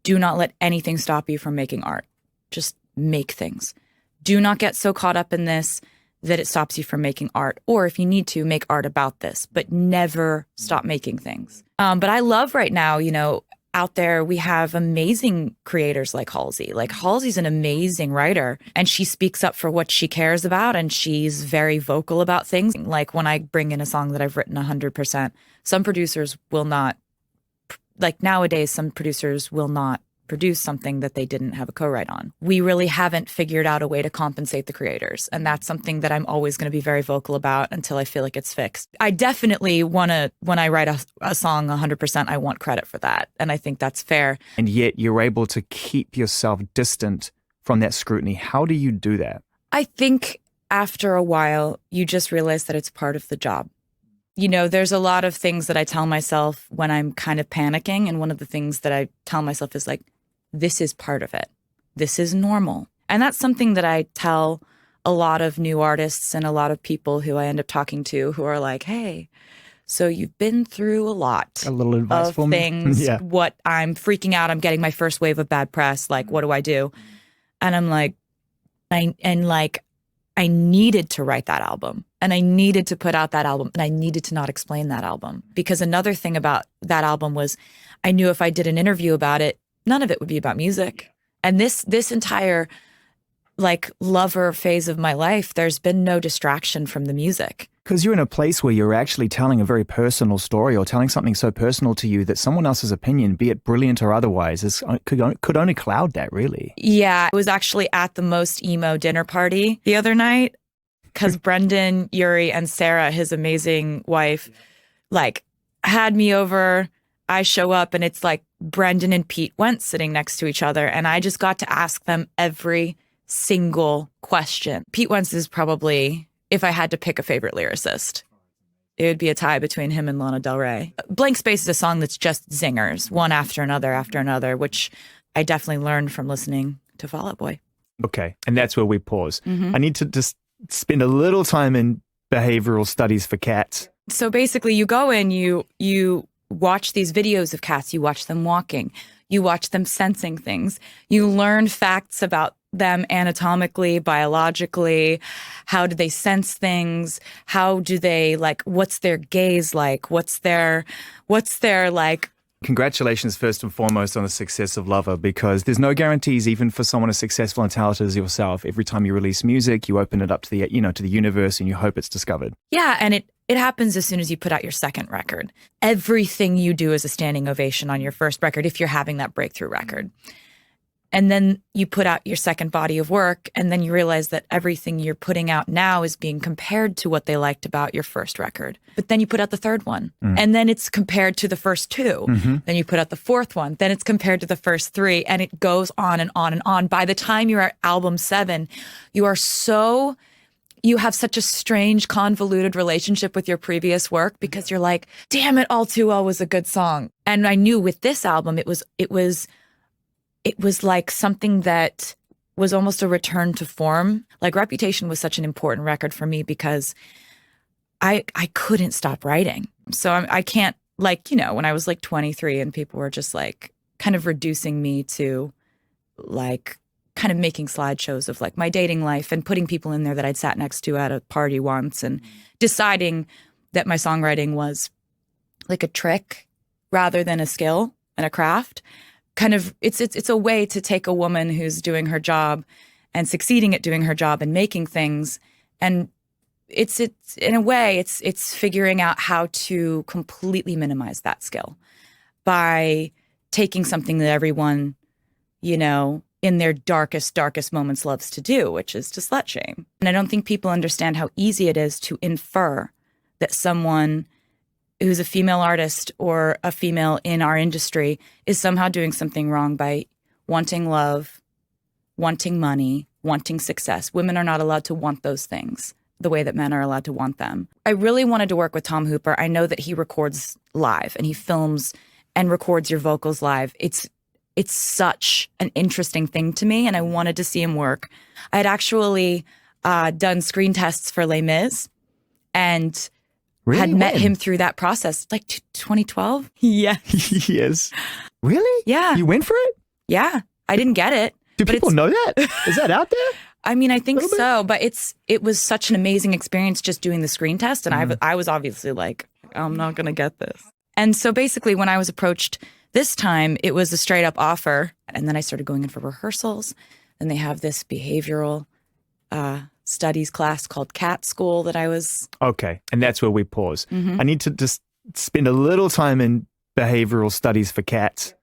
do not let anything stop you from making art. Just make things. Do not get so caught up in this that it stops you from making art. Or if you need to, make art about this, but never stop making things. But I love right now, out there, we have amazing creators like Halsey. Like Halsey's an amazing writer, and she speaks up for what she cares about, and she's very vocal about things. Like when I bring in a song that I've written 100%, some producers will not, like nowadays, some producers will not produce something that they didn't have a co-write on. We really haven't figured out a way to compensate the creators. And that's something that I'm always going to be very vocal about until I feel like it's fixed. I definitely want to, when I write a song 100%, I want credit for that. And I think that's fair. And yet you're able to keep yourself distant from that scrutiny. How do you do that? I think after a while, you just realize that it's part of the job. There's a lot of things that I tell myself when I'm kind of panicking. And one of the things that I tell myself is like, this is part of it. This is normal. And that's something that I tell a lot of new artists and a lot of people who I end up talking to who are like, hey, so you've been through a lot a little advice of for me? things. Yeah. What I'm freaking out. I'm getting my first wave of bad press. Like, what do I do? And I'm like, I needed to write that album, and I needed to put out that album, and I needed to not explain that album. Because another thing about that album was I knew if I did an interview about it, none of it would be about music. And this entire like lover phase of my life, there's been no distraction from the music. Because you're in a place where you're actually telling a very personal story or telling something so personal to you that someone else's opinion, be it brilliant or otherwise, could only cloud that, really. Yeah, I was actually at the most emo dinner party the other night because Brendan, Yuri, and Sarah, his amazing wife, like had me over. I show up and it's like Brendan and Pete Wentz sitting next to each other. And I just got to ask them every single question. Pete Wentz is probably, if I had to pick a favorite lyricist, it would be a tie between him and Lana Del Rey. Blank Space is a song that's just zingers, one after another, which I definitely learned from listening to Fall Out Boy. Okay. And that's where we pause. I need to just spend a little time in behavioral studies for cats. So basically you go in, you watch these videos of cats, you watch them walking, you watch them sensing things, you learn facts about them anatomically, biologically, how do they sense things, how do they like, what's their gaze like, what's their like. Congratulations first and foremost on the success of Lover, because there's no guarantees even for someone as successful and talented as yourself. Every time you release music, you open it up to the, to the universe and you hope it's discovered. Yeah, and it happens as soon as you put out your second record. Everything you do is a standing ovation on your first record if you're having that breakthrough record. And then you put out your second body of work, and then you realize that everything you're putting out now is being compared to what they liked about your first record. But then you put out the third one, and then it's compared to the first two. Then you put out the fourth one, then it's compared to the first three, and it goes on and on and on. By the time you're at album 7, you have such a strange, convoluted relationship with your previous work because you're like, damn it, All Too Well was a good song. And I knew with this album, it was like something that was almost a return to form. Like Reputation was such an important record for me because I couldn't stop writing. So I can't, like, when I was like 23 and people were just like kind of reducing me to like kind of making slideshows of like my dating life and putting people in there that I'd sat next to at a party once and deciding that my songwriting was like a trick rather than a skill and a craft. Kind of, it's a way to take a woman who's doing her job and succeeding at doing her job and making things, and it's in a way it's figuring out how to completely minimize that skill by taking something that everyone, in their darkest moments loves to do, which is to slut shame. And I don't think people understand how easy it is to infer that someone who's a female artist or a female in our industry is somehow doing something wrong by wanting love, wanting money, wanting success. Women are not allowed to want those things the way that men are allowed to want them. I really wanted to work with Tom Hooper. I know that he records live and he films and records your vocals live. It's such an interesting thing to me, and I wanted to see him work. I had actually done screen tests for Les Mis and really? Had met him through that process, like 2012. Yeah. Yes. Really? Yeah. You went for it? Yeah, I didn't get it. Do but people know that? Is that out there? I mean, I think so, but it was such an amazing experience just doing the screen test. And I was obviously like, I'm not going to get this. And so basically when I was approached this time, it was a straight up offer. And then I started going in for rehearsals. And they have this behavioral studies class called CAT School that I was. Okay. And that's where we pause. I need to just spend a little time in behavioral studies for cats.